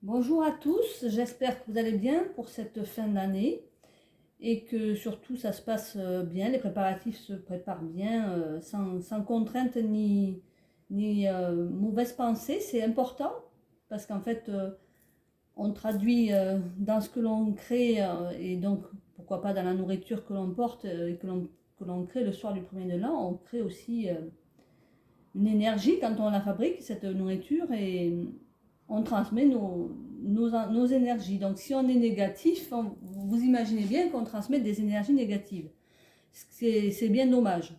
Bonjour à tous, j'espère que vous allez bien pour cette fin d'année et que surtout ça se passe bien, les préparatifs se préparent bien sans contrainte ni mauvaise pensée. C'est important parce qu'en fait on traduit dans ce que l'on crée et donc pourquoi pas dans la nourriture que l'on porte et que l'on crée le soir du premier de l'an, on crée aussi une énergie quand on la fabrique, cette nourriture, et on transmet nos énergies. Donc si on est négatif, vous imaginez bien qu'on transmet des énergies négatives. C'est bien dommage.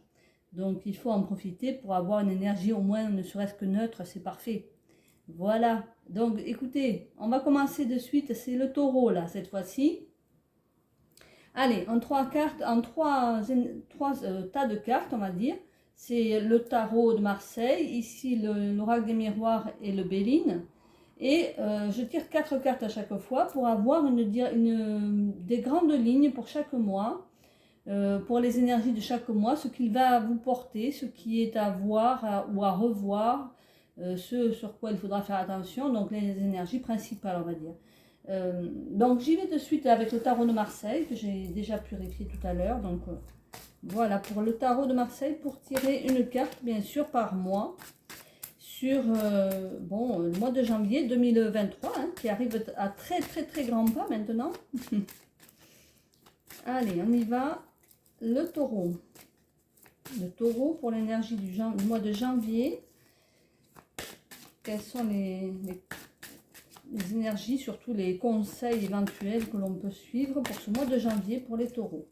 Donc il faut en profiter pour avoir une énergie au moins ne serait-ce que neutre, c'est parfait. Voilà, donc écoutez, on va commencer de suite, c'est le taureau là cette fois-ci. Allez, en trois cartes, en trois tas de cartes, on va dire. C'est le tarot de Marseille, ici l'oracle des miroirs et le Béline. Et je tire 4 cartes à chaque fois pour avoir des grandes lignes pour chaque mois, pour les énergies de chaque mois, ce qu'il va vous porter, ce qui est à voir ou à revoir, ce sur quoi il faudra faire attention, donc les énergies principales, on va dire. Donc j'y vais de suite avec le tarot de Marseille que j'ai déjà purifié tout à l'heure. Donc voilà pour le tarot de Marseille, pour tirer une carte bien sûr par mois sur le mois de janvier 2023 qui arrive à très grands pas maintenant. Allez, on y va. Le taureau pour l'énergie du mois de janvier. Quelles sont les énergies, surtout les conseils éventuels que l'on peut suivre pour ce mois de janvier pour les taureaux?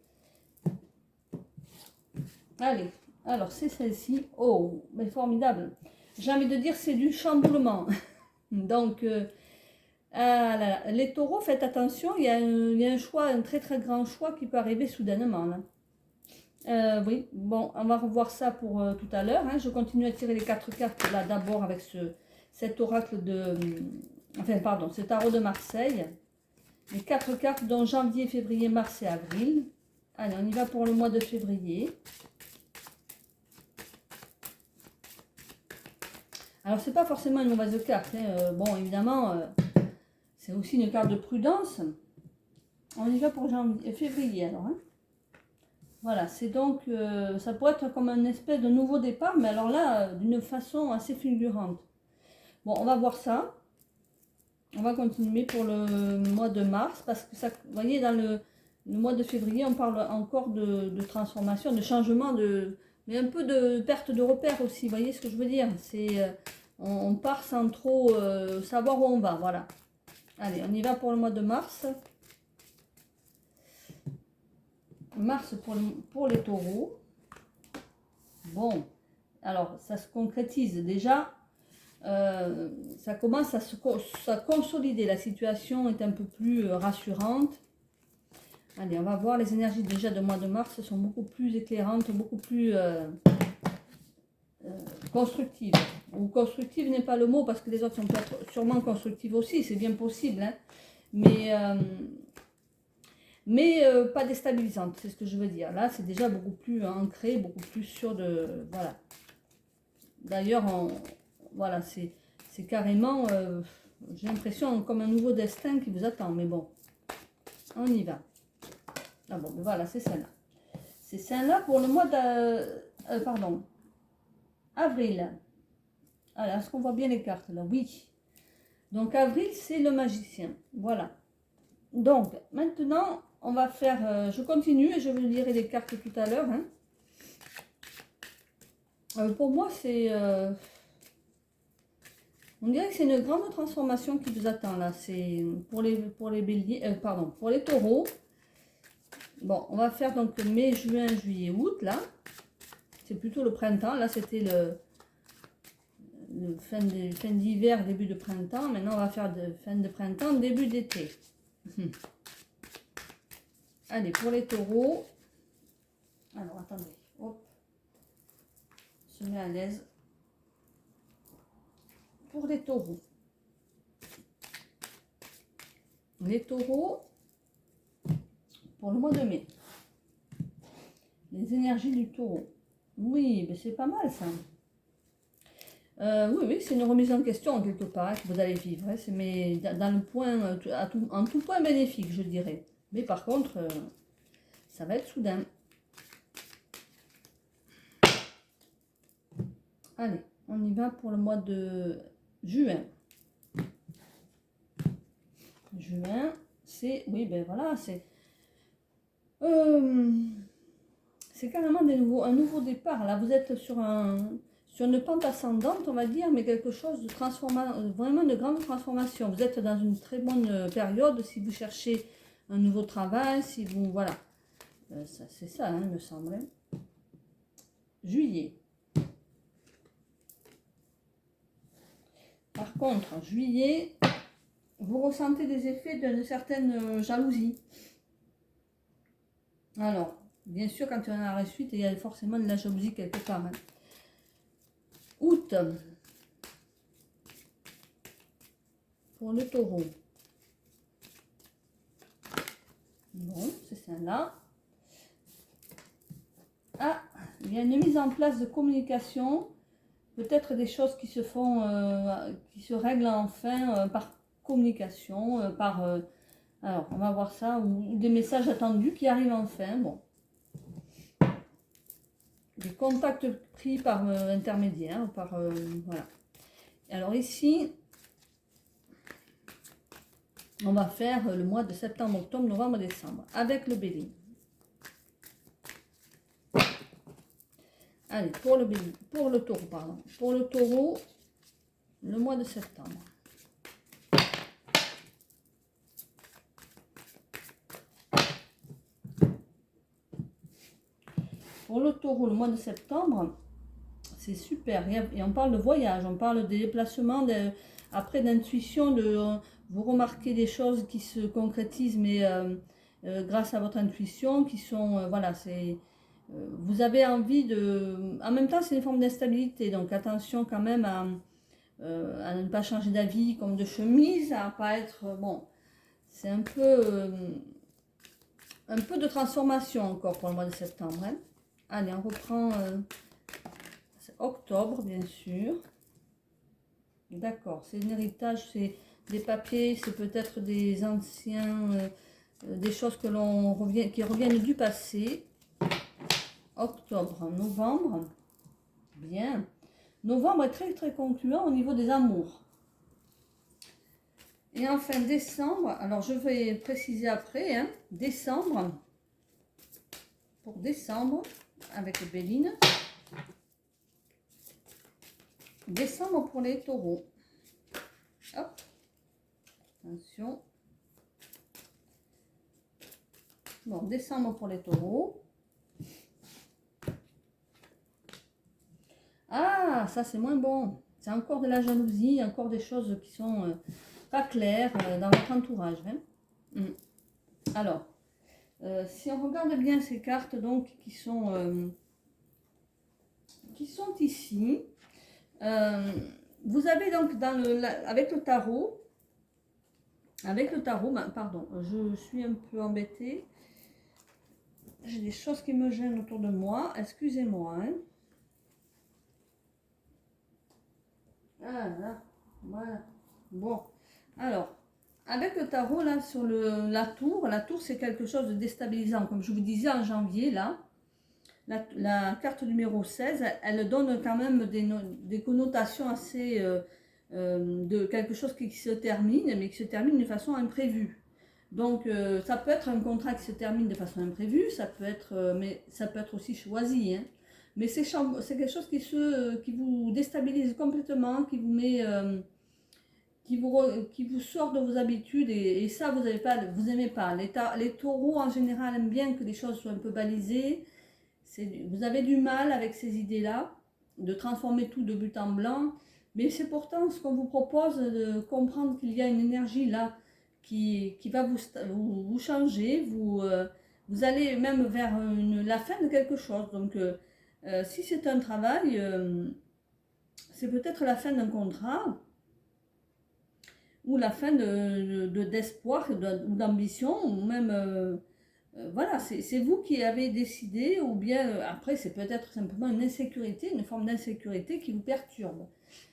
Allez, alors c'est celle-ci. Oh, mais formidable. J'ai envie de dire c'est du chamboulement. Donc, les taureaux, faites attention, il y a un choix, un très grand choix qui peut arriver soudainement. Là. Oui, bon, on va revoir ça pour tout à l'heure. Je continue à tirer les 4 cartes là d'abord avec cet oracle ce tarot de Marseille. Les 4 cartes dont janvier, février, mars et avril. Allez, on y va pour le mois de février. Alors, c'est pas forcément une mauvaise carte. Bon, évidemment, c'est aussi une carte de prudence. On y va pour février, alors. Voilà, c'est donc, ça pourrait être comme un espèce de nouveau départ, mais alors là, d'une façon assez fulgurante. Bon, on va voir ça. On va continuer pour le mois de mars, parce que ça, vous voyez, dans le mois de février, on parle encore de transformation, de changement, mais un peu de perte de repère aussi. Vous voyez ce que je veux dire? C'est on part sans trop savoir où on va, voilà. Allez, on y va pour le mois de mars. Mars pour les taureaux. Bon, alors ça se concrétise déjà. Ça commence à se consolider. La situation est un peu plus rassurante. Allez, on va voir les énergies déjà de mois de mars sont beaucoup plus éclairantes, beaucoup plus constructives. Ou constructive n'est pas le mot parce que les autres sont sûrement constructives aussi, c'est bien possible. Mais pas déstabilisante, c'est ce que je veux dire. Là, c'est déjà beaucoup plus ancré, beaucoup plus sûr de... Voilà. D'ailleurs, voilà, c'est carrément, j'ai l'impression, comme un nouveau destin qui vous attend. Mais bon, on y va. Ah bon, ben voilà, c'est celle-là. C'est celle-là pour le mois avril. Alors, est-ce qu'on voit bien les cartes là? Oui. Donc, avril, c'est le magicien. Voilà. Donc, maintenant, on va faire... je continue et je vous lirai les cartes tout à l'heure. Pour moi, c'est... on dirait que c'est une grande transformation qui vous attend là. C'est pour les béliers, pour les taureaux. Bon, on va faire donc mai, juin, juillet, août là. C'est plutôt le printemps. Là, c'était le fin d'hiver, début de printemps. Maintenant, on va faire de fin de printemps, début d'été. Allez, pour les taureaux. Alors, attendez. Hop. On se met à l'aise. Pour les taureaux. Les taureaux, pour le mois de mai. Les énergies du taureau. Oui, mais c'est pas mal ça. Oui, oui, c'est une remise en question quelque part que vous allez vivre. Hein. Mais dans le point, en tout point bénéfique, je dirais. Mais par contre, ça va être soudain. Allez, on y va pour le mois de juin. Juin, c'est... Oui, ben voilà, c'est carrément un nouveau départ. Là, vous êtes sur une pente ascendante, on va dire, mais quelque chose de vraiment de grande transformation. Vous êtes dans une très bonne période si vous cherchez un nouveau travail, si vous... Voilà. C'est ça, hein, il me semble. Hein. Juillet. Par contre, en juillet, vous ressentez des effets d'une certaine jalousie. Alors, bien sûr, quand il y en a la suite, il y a forcément de la jalousie quelque part. Hein. Août. Pour le taureau. Bon, c'est celle-là. Ah, il y a une mise en place de communication. Peut-être des choses qui se font, qui se règlent enfin par communication, alors, on va voir ça, ou des messages attendus qui arrivent enfin. Bon. Des contacts pris par intermédiaire, voilà. Alors ici, on va faire le mois de septembre, octobre, novembre, décembre, avec le bélier. Allez, pour le taureau, pardon. Pour le taureau, le mois de septembre. Pour le taureau, le mois de septembre, c'est super. Et on parle de voyage, on parle des déplacements, après d'intuition, vous remarquez des choses qui se concrétisent, mais grâce à votre intuition, qui sont, voilà, c'est... vous avez envie de... En même temps, c'est une forme d'instabilité, donc attention quand même à ne pas changer d'avis comme de chemise, à pas être... bon, c'est un peu de transformation encore pour le mois de septembre. Hein. Allez, on reprend octobre, bien sûr. D'accord, c'est un héritage, c'est des papiers, c'est peut-être des anciens... des choses qui reviennent du passé. Octobre, novembre, bien. Novembre est très très concluant au niveau des amours. Et enfin décembre, alors je vais préciser après, hein, décembre, pour décembre, avec Béline. Décembre pour les taureaux. Hop, attention. Bon, décembre pour les taureaux. Ah, ça c'est moins bon. C'est encore de la jalousie, encore des choses qui sont pas claires dans votre entourage. Hein. Alors, si on regarde bien ces cartes donc qui sont ici, vous avez donc avec le tarot, pardon, je suis un peu embêtée. J'ai des choses qui me gênent autour de moi, excusez-moi. Hein. Ah là, voilà. Bon, alors, avec le tarot, là, sur la tour c'est quelque chose de déstabilisant. Comme je vous disais en janvier, là, la carte numéro 16, elle donne quand même des connotations assez de quelque chose qui se termine, mais qui se termine de façon imprévue. Donc, ça peut être un contrat qui se termine de façon imprévue, ça peut être, mais ça peut être aussi choisi. Hein. Mais c'est quelque chose qui vous déstabilise complètement, qui vous met, qui vous sort de vos habitudes et ça, vous n'aimez pas. Les taureaux, en général, aiment bien que les choses soient un peu balisées. Vous avez du mal avec ces idées-là, de transformer tout de but en blanc. Mais c'est pourtant ce qu'on vous propose, de comprendre qu'il y a une énergie là qui va vous changer. Vous allez même vers la fin de quelque chose. Donc, si c'est un travail, c'est peut-être la fin d'un contrat ou la fin d'espoir ou d'ambition, ou même Voilà, c'est vous qui avez décidé, ou bien après c'est peut-être simplement une insécurité, une forme d'insécurité qui vous perturbe.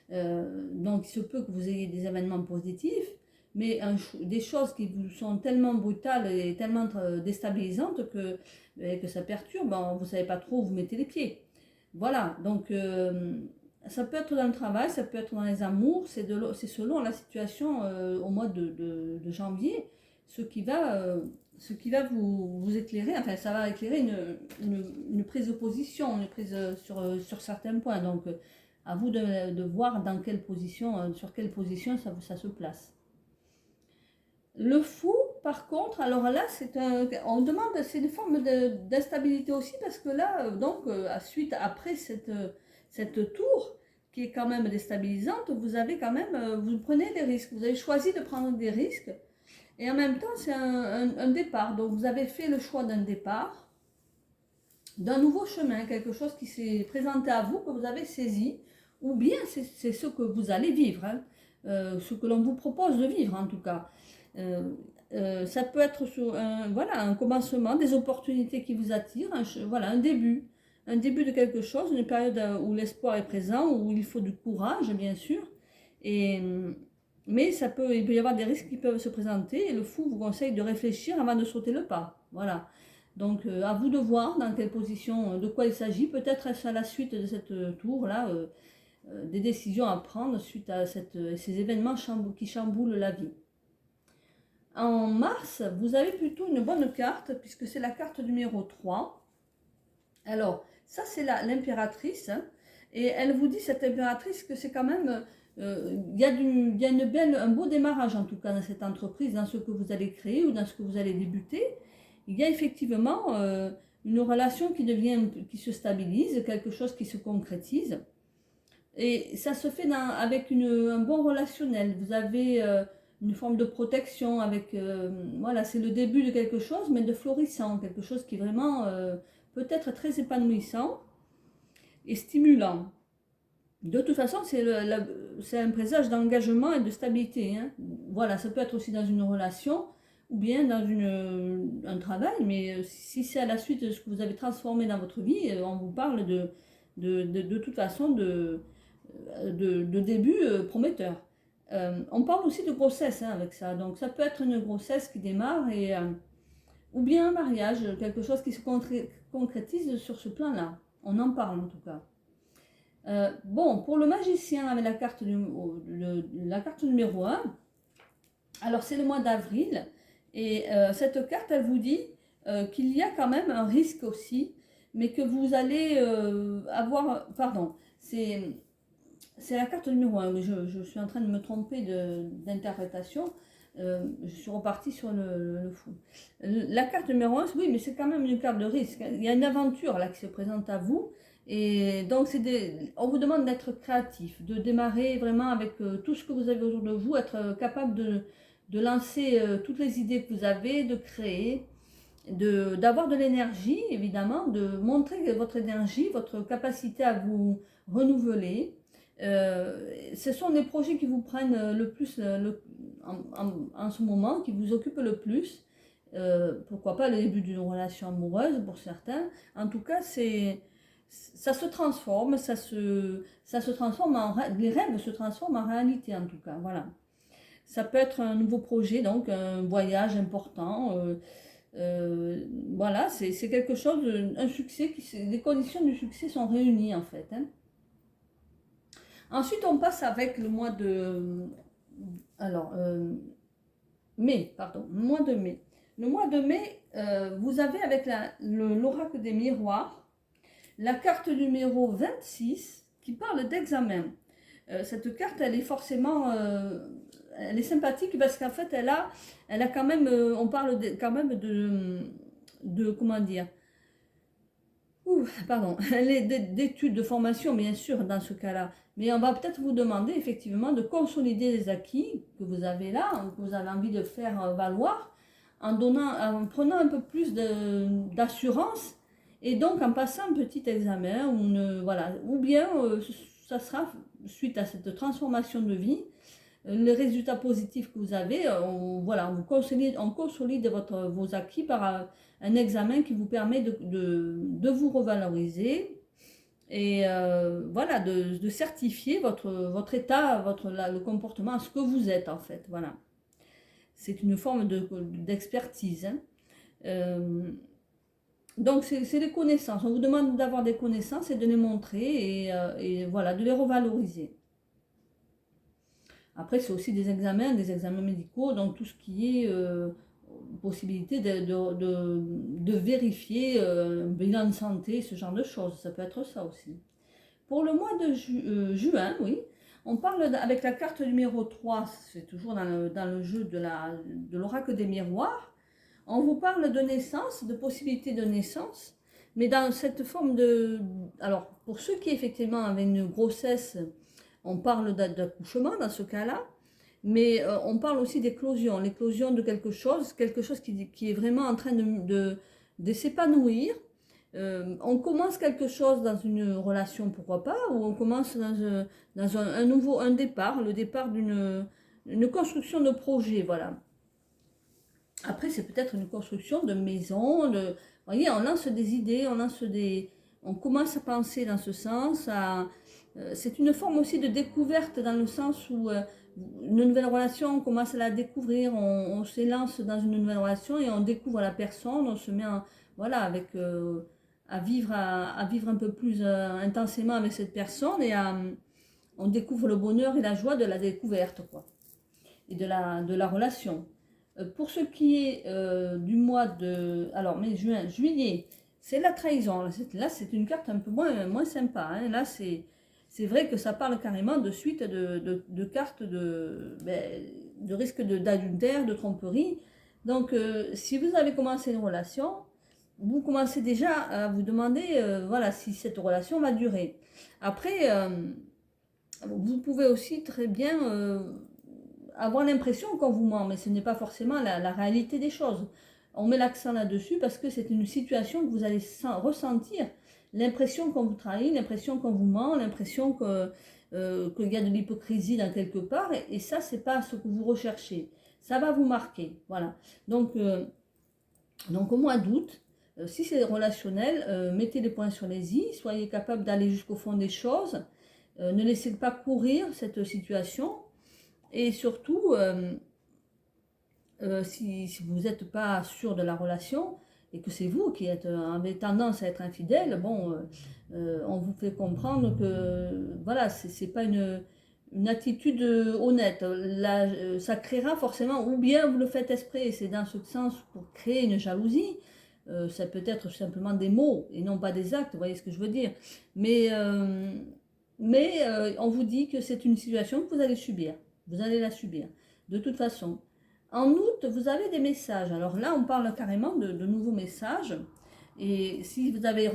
Donc il se peut que vous ayez des événements positifs, mais des choses qui vous sont tellement brutales et tellement déstabilisantes que ça perturbe, vous ne savez pas trop où vous mettez les pieds. Voilà, donc ça peut être dans le travail, ça peut être dans les amours, c'est selon la situation au mois de janvier, ce qui va, ce qui va vous éclairer, enfin ça va éclairer une prise de position, une prise sur certains points. Donc à vous de voir dans quelle position, sur quelle position ça se place. Le fou, par contre, alors là, on demande, c'est une forme d'instabilité aussi, parce que là, donc, après cette tour, qui est quand même déstabilisante, vous avez quand même, vous prenez des risques, vous avez choisi de prendre des risques, et en même temps, c'est un départ. Donc, vous avez fait le choix d'un départ, d'un nouveau chemin, quelque chose qui s'est présenté à vous, que vous avez saisi, ou bien c'est ce que vous allez vivre, hein, ce que l'on vous propose de vivre en tout cas. Ça peut être voilà, un commencement, des opportunités qui vous attirent, voilà, un début de quelque chose, une période où l'espoir est présent, où il faut du courage bien sûr, mais il peut y avoir des risques qui peuvent se présenter, et le fou vous conseille de réfléchir avant de sauter le pas. Voilà. Donc à vous de voir dans quelle position, de quoi il s'agit. Peut-être à la suite de cette tour-là, des décisions à prendre suite à ces événements qui chamboulent la vie. En mars, vous avez plutôt une bonne carte, puisque c'est la carte numéro 3. Alors, ça c'est l'impératrice, hein, et elle vous dit, cette impératrice, que c'est quand même, il y a un beau démarrage en tout cas dans cette entreprise, dans ce que vous allez créer ou dans ce que vous allez débuter. Il y a effectivement une relation qui se stabilise, quelque chose qui se concrétise. Et ça se fait avec un bon relationnel. Vous avez une forme de protection voilà, c'est le début de quelque chose, mais de florissant, quelque chose qui est vraiment peut-être très épanouissant et stimulant. De toute façon, c'est un présage d'engagement et de stabilité, hein. Voilà, ça peut être aussi dans une relation ou bien dans un travail, mais si c'est à la suite de ce que vous avez transformé dans votre vie, on vous parle de toute façon de début prometteur. On parle aussi de grossesse, hein, avec ça, donc ça peut être une grossesse qui démarre, ou bien un mariage, quelque chose qui se concrétise sur ce plan-là. On en parle en tout cas. Bon, pour le magicien avec la carte numéro 1, alors c'est le mois d'avril, et cette carte, elle vous dit qu'il y a quand même un risque aussi, mais que vous allez avoir, pardon, c'est la carte numéro 1, mais je suis en train de me tromper d'interprétation, je suis repartie sur le fou. La carte numéro 1, oui, mais c'est quand même une carte de risque, hein. Il y a une aventure là qui se présente à vous, et donc on vous demande d'être créatif, de démarrer vraiment avec tout ce que vous avez autour de vous, être capable de lancer toutes les idées que vous avez, de créer, d'avoir de l'énergie évidemment, de montrer votre énergie, votre capacité à vous renouveler. Ce sont des projets qui vous prennent le plus en ce moment, qui vous occupent le plus. Pourquoi pas le début d'une relation amoureuse pour certains. En tout cas, ça se transforme, les rêves se transforment en réalité en tout cas, voilà. Ça peut être un nouveau projet, donc un voyage important, voilà, c'est quelque chose, un succès, les conditions du succès sont réunies en fait, hein. Ensuite, on passe avec le mois de, alors, mai, pardon, le mois de mai. Le mois de mai, vous avez avec l'oracle des miroirs, la carte numéro 26 qui parle d'examen. Cette carte, elle est forcément, elle est sympathique parce qu'en fait, elle a quand même, on parle quand même de comment dire, pardon, d'études, de formation bien sûr dans ce cas-là, mais on va peut-être vous demander effectivement de consolider les acquis que vous avez là, que vous avez envie de faire valoir, en prenant un peu plus d'assurance, et donc en passant un petit examen, voilà, ou bien ça sera suite à cette transformation de vie, les résultats positifs que vous avez, voilà, on consolide vos acquis par un examen qui vous permet de vous revaloriser et voilà, de certifier votre état, le comportement, ce que vous êtes en fait. Voilà. C'est une forme d'expertise. Hein. Donc c'est des connaissances. On vous demande d'avoir des connaissances et de les montrer et voilà, de les revaloriser. Après, c'est aussi des examens médicaux, donc tout ce qui est possibilité de vérifier un bilan de santé, ce genre de choses. Ça peut être ça aussi. Pour le mois de juin, oui, on parle avec la carte numéro 3, c'est toujours dans le jeu de l'oracle des miroirs. On vous parle de naissance, de possibilité de naissance, mais dans cette forme de... Alors, pour ceux qui effectivement avaient une grossesse, on parle d'accouchement dans ce cas-là, mais on parle aussi d'éclosion, l'éclosion de quelque chose qui est vraiment en train de s'épanouir. On commence quelque chose dans une relation, pourquoi pas, ou on commence dans un départ, le départ une construction de projet, voilà. Après, c'est peut-être une construction de maison, vous voyez, on lance des idées, on commence à penser dans ce sens, c'est une forme aussi de découverte dans le sens où une nouvelle relation, on commence à la découvrir, on s'élance dans une nouvelle relation et on découvre la personne, on se met voilà, à vivre un peu plus intensément avec cette personne et on découvre le bonheur et la joie de la découverte, quoi, et de la relation. Pour ce qui est du mois de... Alors, mai, juin, juillet, c'est la trahison. Là, c'est une carte un peu moins sympa. Hein. Là, c'est vrai que ça parle carrément de suite de cartes de risque d'adultère, de tromperie. Donc, si vous avez commencé une relation, vous commencez déjà à vous demander voilà, si cette relation va durer. Après, vous pouvez aussi très bien avoir l'impression qu'on vous ment, mais ce n'est pas forcément la réalité des choses. On met l'accent là-dessus parce que c'est une situation que vous allez ressentir, l'impression qu'on vous trahit, l'impression qu'on vous ment, l'impression qu'il y a de l'hypocrisie dans quelque part, et ça, c'est pas ce que vous recherchez. Ça va vous marquer, voilà. Donc au mois d'août, si c'est relationnel, mettez les points sur les i, soyez capable d'aller jusqu'au fond des choses, ne laissez pas courir cette situation, et surtout, si vous n'êtes pas sûr de la relation et que c'est vous qui avez tendance à être infidèle, bon, on vous fait comprendre que voilà, c'est pas une attitude honnête. Là, ça créera forcément, ou bien vous le faites exprès, c'est dans ce sens pour créer une jalousie. Ça peut être simplement des mots et non pas des actes, vous voyez ce que je veux dire. Mais on vous dit que c'est une situation que vous allez subir. Vous allez la subir. De toute façon, en août, vous avez des messages. Alors là, on parle carrément de nouveaux messages. Et si vous avez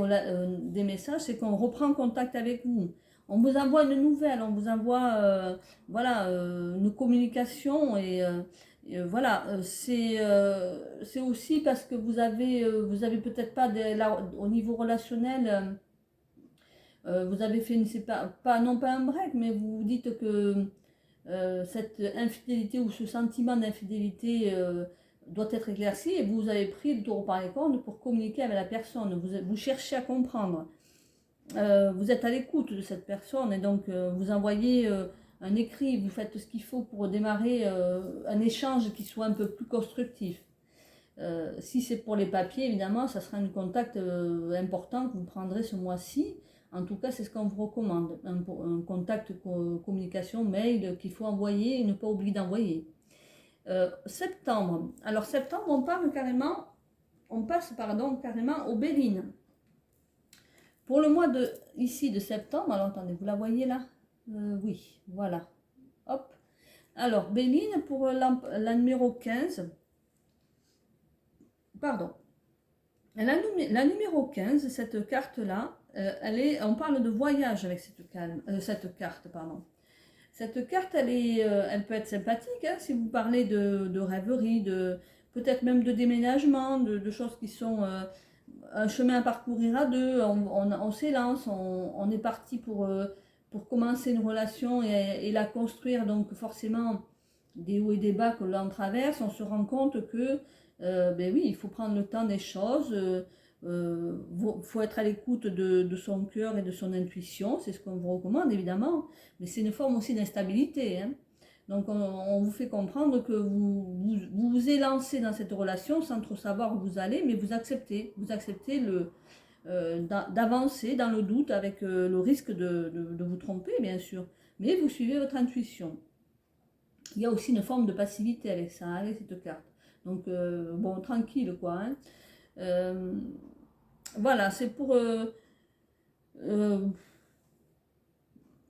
des messages, c'est qu'on reprend contact avec vous. On vous envoie une nouvelle, on vous envoie voilà, une communication. Et voilà, c'est aussi parce que vous avez peut-être pas, au niveau relationnel, vous avez fait non pas un break, mais vous vous dites que cette infidélité ou ce sentiment d'infidélité doit être éclairci et vous avez pris le taureau par les cornes pour communiquer avec la personne. Vous cherchez à comprendre. Vous êtes à l'écoute de cette personne et donc vous envoyez un écrit, vous faites ce qu'il faut pour démarrer un échange qui soit un peu plus constructif. Si c'est pour les papiers, évidemment, ça sera un contact important que vous prendrez ce mois-ci. En tout cas, c'est ce qu'on vous recommande. Un contact communication, mail qu'il faut envoyer et ne pas oublier d'envoyer. Septembre. Alors, septembre, on passe carrément aux Bélines. Pour le mois de septembre, alors attendez, vous la voyez là oui, voilà. Hop. Alors, Béline pour la numéro 15. Pardon. La numéro 15, cette carte-là, on parle de voyage avec cette carte, pardon. Cette carte, elle peut être sympathique, hein, si vous parlez de rêverie, peut-être même de déménagement, de choses qui sont un chemin à parcourir à deux, on s'élance, on est parti pour commencer une relation et la construire, donc forcément des hauts et des bas que l'on traverse, on se rend compte que, ben oui, il faut prendre le temps des choses, faut être à l'écoute de son cœur et de son intuition, c'est ce qu'on vous recommande évidemment, mais c'est une forme aussi d'instabilité, hein. Donc on vous fait comprendre que vous vous élancez dans cette relation sans trop savoir où vous allez, mais vous acceptez d'avancer dans le doute avec le risque de vous tromper, bien sûr, mais vous suivez votre intuition. Il y a aussi une forme de passivité avec ça, avec cette carte. Donc, bon, tranquille, quoi, hein. Euh, voilà, c'est pour...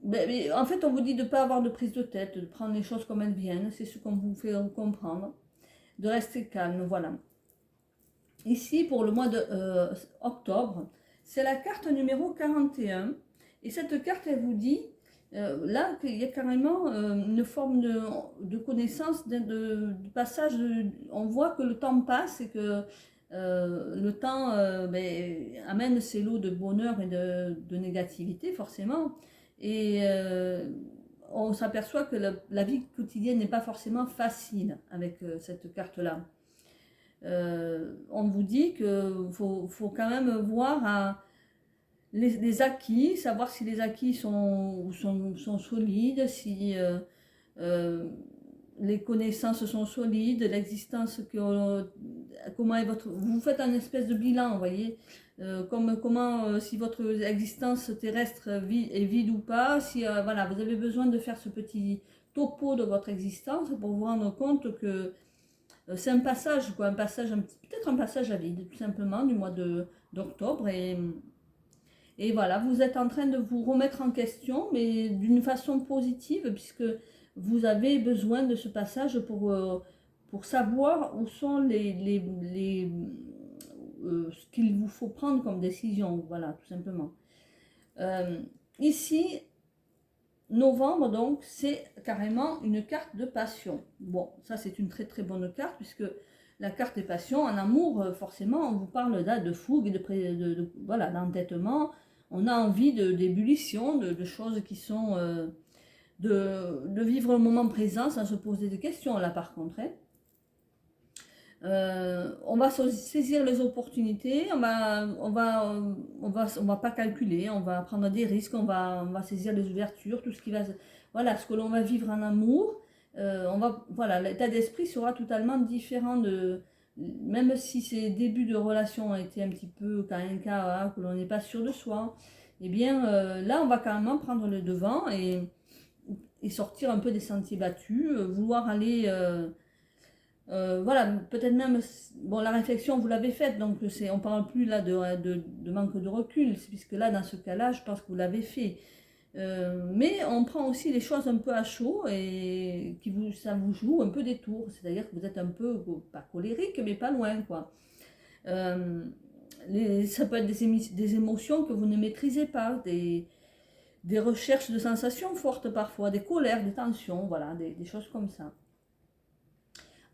mais en fait, on vous dit de ne pas avoir de prise de tête, de prendre les choses comme elles viennent, c'est ce qu'on vous fait comprendre, de rester calme, voilà. Ici, pour le mois de octobre, c'est la carte numéro 41. Et cette carte, elle vous dit, là, qu'il y a carrément une forme de connaissance, de passage. On voit que le temps passe et que le temps ben, amène ses lots de bonheur et de négativité, forcément. Et on s'aperçoit que la vie quotidienne n'est pas forcément facile avec cette carte-là. On vous dit qu'il faut quand même voir les acquis, savoir si les acquis sont solides, si les connaissances sont solides, l'existence, comment est votre... Vous faites un espèce de bilan, vous voyez, si votre existence terrestre est vide ou pas, si voilà, vous avez besoin de faire ce petit topo de votre existence pour vous rendre compte que c'est un passage, quoi, peut-être un passage à vide, tout simplement, du mois d'octobre. Et voilà, vous êtes en train de vous remettre en question, mais d'une façon positive, puisque vous avez besoin de ce passage pour savoir où sont ce qu'il vous faut prendre comme décision, voilà, tout simplement. Ici, novembre, donc, c'est carrément une carte de passion. Bon, ça, c'est une très très bonne carte, puisque la carte des passions, en amour, forcément, on vous parle là de fougue, voilà, d'entêtement. On a envie d'ébullition, de choses qui sont... de vivre le moment présent sans se poser de questions, là, par contre, hein. On va saisir les opportunités, on va pas calculer, on va prendre des risques, on va saisir les ouvertures, tout ce qui va, voilà, ce que l'on va vivre en amour, voilà, l'état d'esprit sera totalement différent même si ces débuts de relation ont été un petit peu hein, que l'on n'est pas sûr de soi, eh bien là on va carrément prendre le devant et sortir un peu des sentiers battus, vouloir aller voilà, peut-être même, bon, la réflexion, vous l'avez faite, donc on parle plus là de manque de recul, puisque là, dans ce cas-là, je pense que vous l'avez fait. Mais on prend aussi les choses un peu à chaud et ça vous joue un peu des tours, c'est-à-dire que vous êtes un peu, pas colérique, mais pas loin, quoi. Ça peut être des émotions que vous ne maîtrisez pas, des recherches de sensations fortes parfois, des colères, des tensions, voilà, des choses comme ça.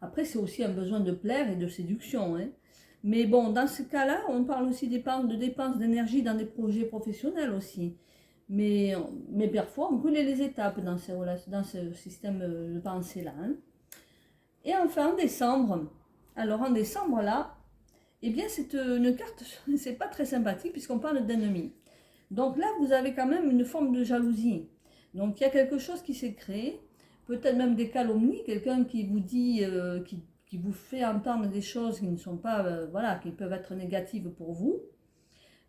Après, c'est aussi un besoin de plaire et de séduction, hein. Mais bon, dans ce cas-là, on parle aussi de dépenses d'énergie dans des projets professionnels aussi. Mais parfois, on brûle les étapes dans ce système de pensée-là, hein. Et enfin, en décembre. Alors, en décembre, là, eh bien, c'est une carte, c'est pas très sympathique puisqu'on parle d'ennemis. Donc là, vous avez quand même une forme de jalousie. Donc, il y a quelque chose qui s'est créé. Peut-être même des calomnies, quelqu'un qui vous dit, qui vous fait entendre des choses qui ne sont pas, voilà, qui peuvent être négatives pour vous.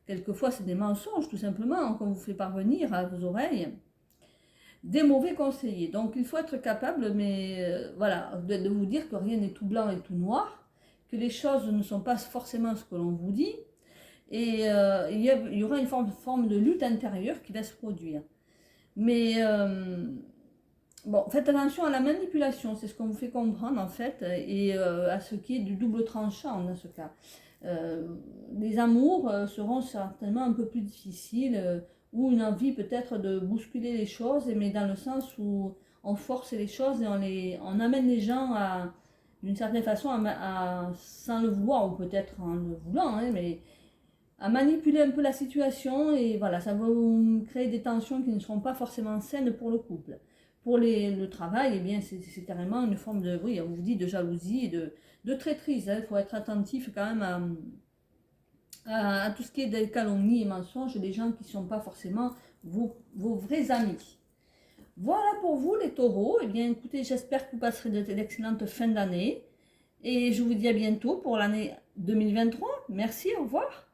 Quelquefois, c'est des mensonges, tout simplement, qu'on vous fait parvenir à vos oreilles. Des mauvais conseillers. Donc, il faut être capable, mais voilà, de vous dire que rien n'est tout blanc et tout noir, que les choses ne sont pas forcément ce que l'on vous dit, et il y aura une forme de lutte intérieure qui va se produire. Mais... bon, faites attention à la manipulation, c'est ce qu'on vous fait comprendre en fait, et à ce qui est du double tranchant dans ce cas. Les amours seront certainement un peu plus difficiles, ou une envie peut-être de bousculer les choses, mais dans le sens où on force les choses et on amène les gens d'une certaine façon, sans le vouloir, ou peut-être en le voulant, hein, mais à manipuler un peu la situation et voilà, ça va vous créer des tensions qui ne seront pas forcément saines pour le couple. Pour le travail, eh bien, c'est carrément une forme de, oui, on vous dit de jalousie et de traîtrise. Il faut être attentif quand même à tout ce qui est des calomnies et mensonges des gens qui ne sont pas forcément vos vrais amis. Voilà pour vous les taureaux. Eh bien, écoutez, j'espère que vous passerez d'excellentes fins d'année. Et je vous dis à bientôt pour l'année 2023. Merci, au revoir.